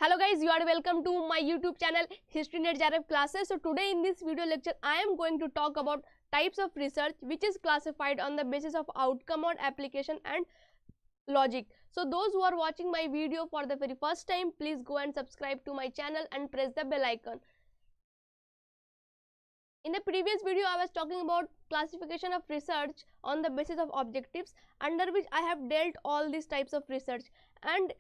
Hello guys, you are welcome to my YouTube channel History Net JRF classes. So today in this video lecture I am going to talk about types of research which is classified on the basis of outcome or application and logic. So those who are watching my video for the very first time, please go and subscribe to my channel and press the bell icon. In the previous video I was talking about classification of research on the basis of objectives, under which I have dealt all these types of research. And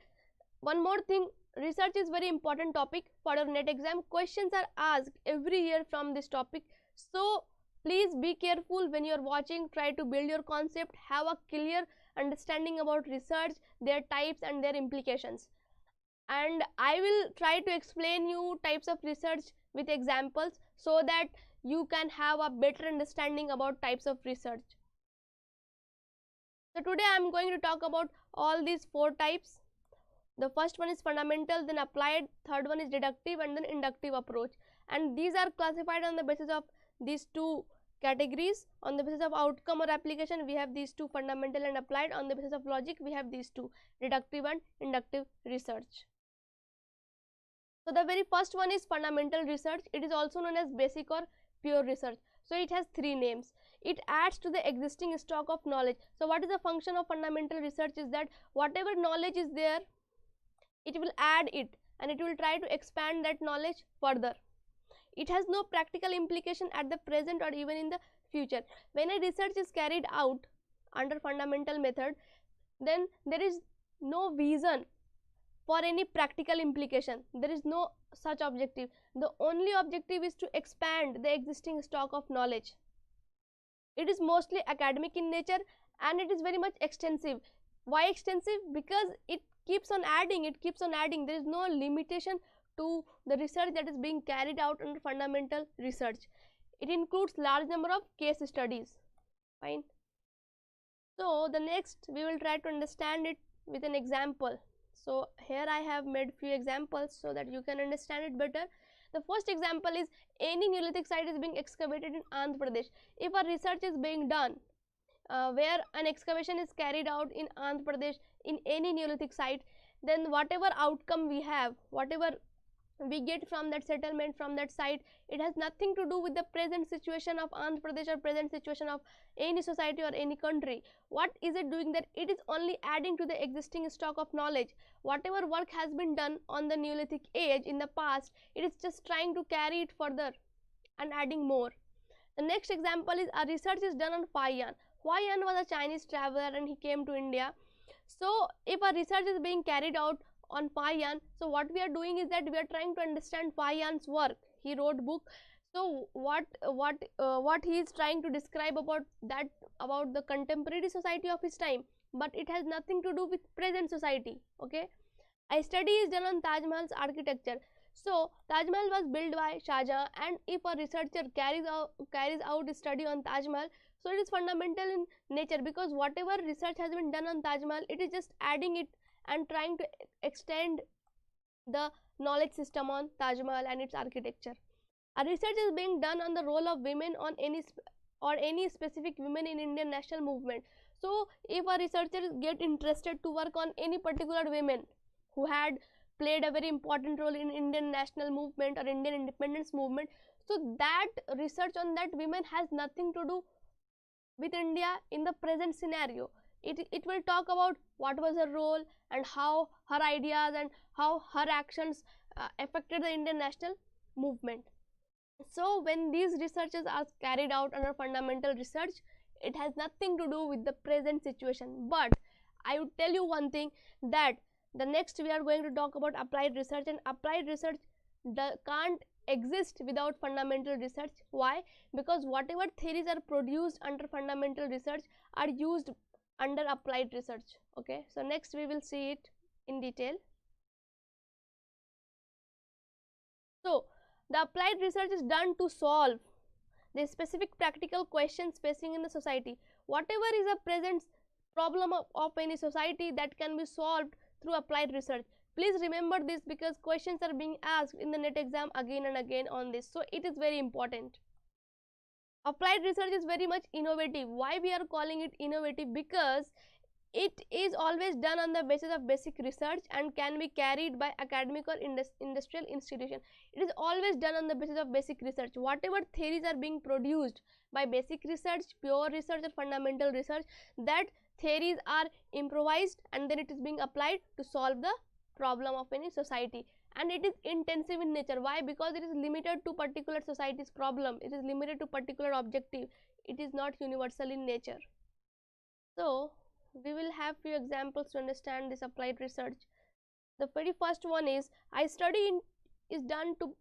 one more thing, research is very important topic for your NET exam. Questions are asked every year from this topic, so please be careful when you are watching. Try to build your concept, have a clear understanding about research, their types and their implications, and I will try to explain you types of research with examples so that you can have a better understanding about types of research. So today I am going to talk about all these four types. The first one is fundamental, then applied, third one is deductive, and then inductive approach. And these are classified on the basis of these two categories. On the basis of outcome or application, we have these two, fundamental and applied. On the basis of logic, we have these two, deductive and inductive research. So the very first one is fundamental research. It is also known as basic or pure research. So it has three names. It adds to the existing stock of knowledge. So what is the function of fundamental research is that whatever knowledge is there, it will add it and it will try to expand that knowledge further. It has no practical implication at the present or even in the future. When a research is carried out under fundamental method, then there is no vision for any practical implication. There is no such objective. The only objective is to expand the existing stock of knowledge. It is mostly academic in nature and it is very much extensive. Why extensive? Because it keeps on adding, there is no limitation to the research that is being carried out under fundamental research. It includes large number of case studies. Fine. So the next we will try to understand it with an example. So here I have made few examples so that you can understand it better. The first example is any Neolithic site is being excavated in Andhra Pradesh. If a research is being done where an excavation is carried out in Andhra Pradesh in any Neolithic site, then whatever outcome we have, whatever we get from that settlement, from that site, it has nothing to do with the present situation of Andhra Pradesh or present situation of any society or any country. What is it doing that? It is only adding to the existing stock of knowledge. Whatever work has been done on the Neolithic age in the past, it is just trying to carry it further and adding more. The next example is a research is done on Huaiyan. Huaiyan was a Chinese traveler and he came to India. So if a research is being carried out on Huaiyan, so what we are doing is that we are trying to understand Huaiyan's work. He wrote book. So what he is trying to describe about that, about the contemporary society of his time, but it has nothing to do with present society. Okay, a study is done on Taj Mahal's architecture. So Taj Mahal was built by Shah Jahan, and if a researcher carries out a study on Taj Mahal, so it is fundamental in nature, because whatever research has been done on Taj Mahal, it is just adding it and trying to extend the knowledge system on Taj Mahal and its architecture. A research is being done on the role of women on any specific women in Indian national movement. So if a researcher get interested to work on any particular women who had played a very important role in Indian national movement or Indian independence movement, so that research on that women has nothing to do with India in the present scenario. It will talk about what was her role and how her ideas and how her actions affected the Indian national movement. So when these researches are carried out under fundamental research, it has nothing to do with the present situation. But I would tell you one thing, that the next we are going to talk about applied research, and applied research can't exist without fundamental research. Why? Because whatever theories are produced under fundamental research are used under applied research. Okay, so next we will see it in detail. So the applied research is done to solve the specific practical questions facing in the society. Whatever is a present problem of any society, that can be solved through applied research. Please remember this, because questions are being asked in the NET exam again and again on this, so it is very important. Applied research is very much innovative. Why we are calling it innovative? Because it is always done on the basis of basic research and can be carried by academic or industrial institution. It is always done on the basis of basic research. Whatever theories are being produced by basic research, pure research or fundamental research, that theories are improvised and then it is being applied to solve the problem of any society. And it is intensive in nature. Why? Because it is limited to particular society's problem, it is limited to particular objective, it is not universal in nature. So we will have few examples to understand this applied research. The very first one is, I study is done to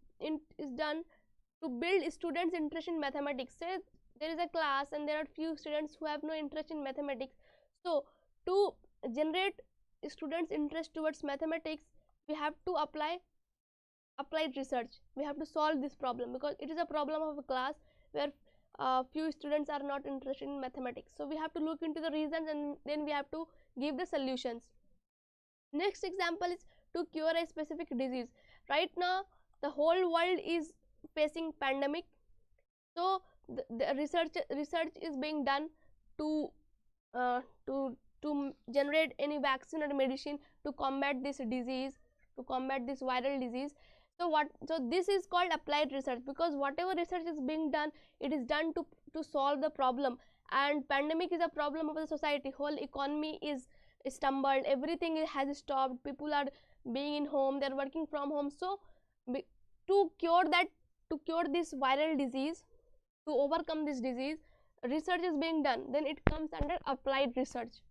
build students' interest in mathematics. Say there is a class and there are few students who have no interest in mathematics. So to generate students' interest towards mathematics, we have to apply applied research. We have to solve this problem because it is a problem of a class where few students are not interested in mathematics. So we have to look into the reasons and then we have to give the solutions. Next example is to cure a specific disease. Right now the whole world is facing pandemic, so the research is being done to generate any vaccine or medicine to combat this disease, to combat this viral disease. So this is called applied research, because whatever research is being done, it is done to solve the problem. And pandemic is a problem of the society, whole economy is stumbled, everything has stopped, people are being in home, they are working from home. So to cure this viral disease, to overcome this disease, research is being done, then it comes under applied research.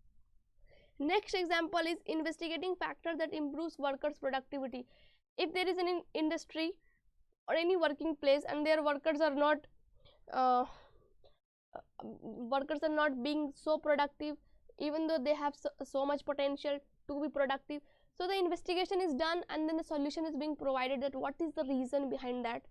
Next example is investigating factors that improves workers' productivity. If there is an industry or any working place and their workers are not being so productive, even though they have so much potential to be productive, so the investigation is done and then the solution is being provided, that what is the reason behind that.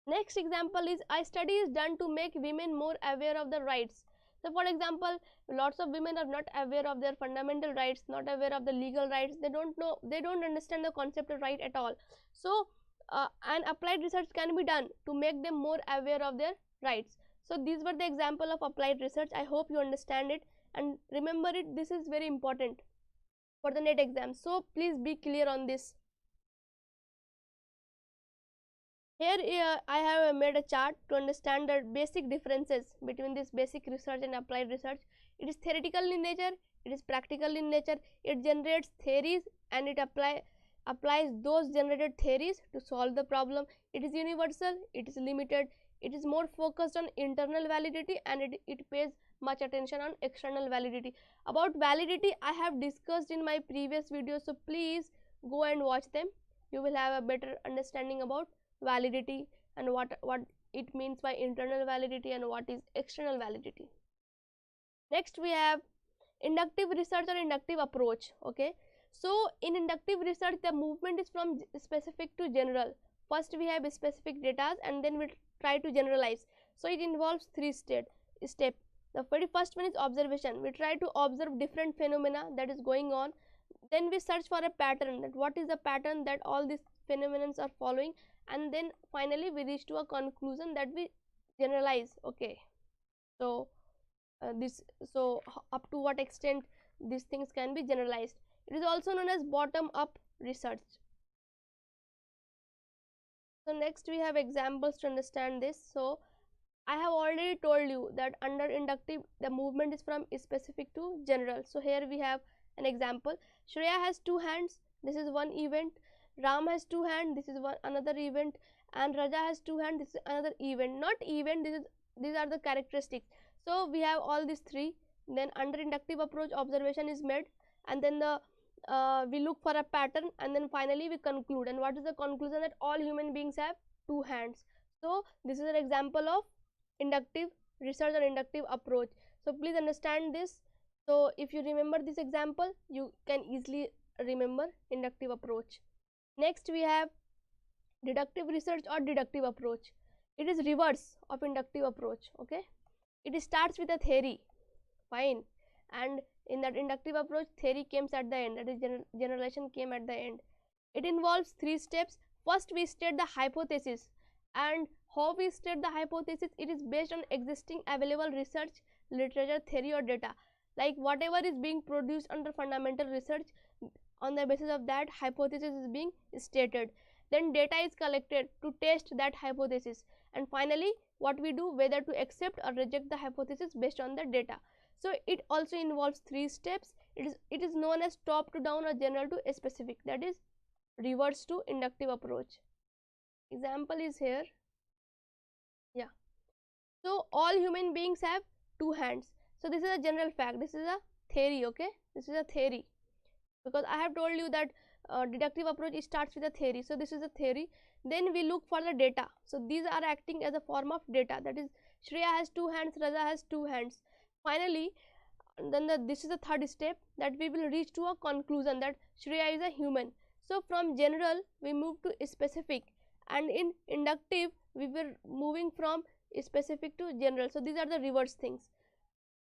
Next example is, a study is done to make women more aware of their rights. So for example, lots of women are not aware of their fundamental rights, not aware of the legal rights, they don't know, they don't understand the concept of right at all. So an applied research can be done to make them more aware of their rights. So these were the example of applied research. I hope you understand it and remember it, this is very important for the NET exam, so please be clear on this. Here I have made a chart to understand the basic differences between this basic research and applied research. It is theoretical in nature, it is practical in nature, it generates theories and it applies those generated theories to solve the problem. It is universal, it is limited, it is more focused on internal validity and it pays much attention on external validity. About validity I have discussed in my previous videos, so please go and watch them. You will have a better understanding about validity and what it means by internal validity and what is external validity. Next we have inductive research or inductive approach. Okay, so in inductive research the movement is from specific to general. First we have specific data and then we try to generalize. So it involves three steps. The very first one is observation. We try to observe different phenomena that is going on, then we search for a pattern, that what is the pattern that all these phenomena are following, and then finally we reach to a conclusion that we generalize. Okay, so up to what extent these things can be generalized. It is also known as bottom up research. So next we have examples to understand this. So I have already told you that under inductive the movement is from specific to general. So here we have an example. Shreya has two hands, this is one event. Ram has two hands, this is another event, and Raja has two hands, this is another event. Not event, these are the characteristics. So we have all these three. Then under inductive approach observation is made and then we look for a pattern and then finally we conclude. And what is the conclusion? That all human beings have two hands. So this is an example of inductive research or inductive approach. So please understand this. So if you remember this example, you can easily remember inductive approach. Next we have deductive research or deductive approach. It is reverse of inductive approach. Okay, it starts with a theory, fine, and in that inductive approach theory comes at the end, that is generalization came at the end. It involves three steps. First we state the hypothesis, and how we state the hypothesis, it is based on existing available research, literature, theory or data. like whatever is being produced under fundamental research, on the basis of that hypothesis is being stated. Then data is collected to test that hypothesis, and finally what we do, whether to accept or reject the hypothesis based on the data. So it also involves 3 steps. It is known as top to down or general to specific, that is reverse to inductive approach. Example is here. Yeah, so all human beings have 2 hands. So this is a general fact, this is a theory. Okay, this is a theory, because I have told you that deductive approach starts with a theory. So this is a theory. Then we look for the data. So these are acting as a form of data, that is Shreya has 2 hands, Raja has 2 hands. Finally, then this is the third step, that we will reach to a conclusion that Shreya is a human. So from general we move to specific, and in inductive we were moving from specific to general. So these are the reverse things.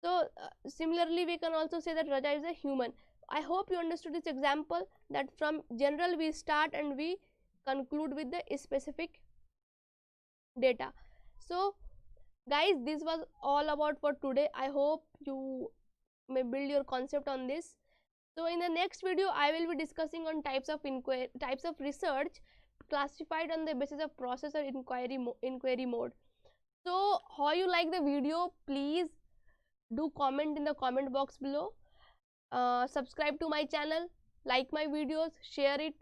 So similarly we can also say that Raja is a human. I hope you understood this example, that from general we start and we conclude with the specific data. So guys, this was all about for today. I hope you may build your concept on this. So in the next video I will be discussing on types of research classified on the basis of process or inquiry mode. So how you like the video, please do comment in the comment box below. Subscribe to my channel, like my videos, share it.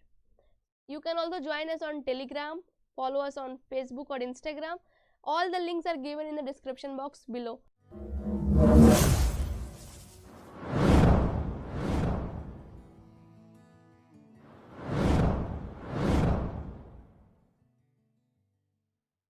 You can also join us on Telegram, follow us on Facebook or Instagram. All the links are given in the description box below.